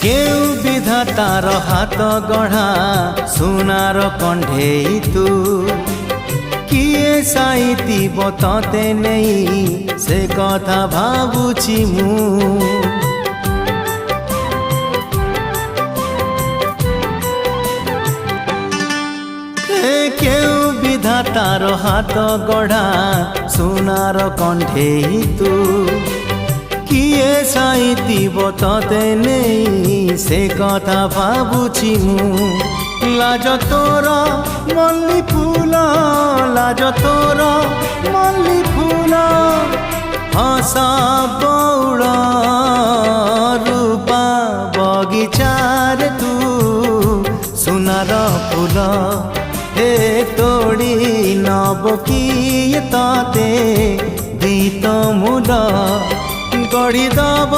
केउ विधातार हाथ गढ़ा सुनार कंढेई तू किए साइती बतते नहीं से कथा भाबुची मु केउ विधातार हाथ गढ़ा सुनार कंढेई तू किए साइती बतते नहीं से कथा भाबुची मु लाज तोर मल्ली फूल लाज तोर मल्ली फूल हस बौड़ रूपा बगीचार तू सुनार फूल हे तोड़ी नब किए तते गीत मूल गढ़ी दब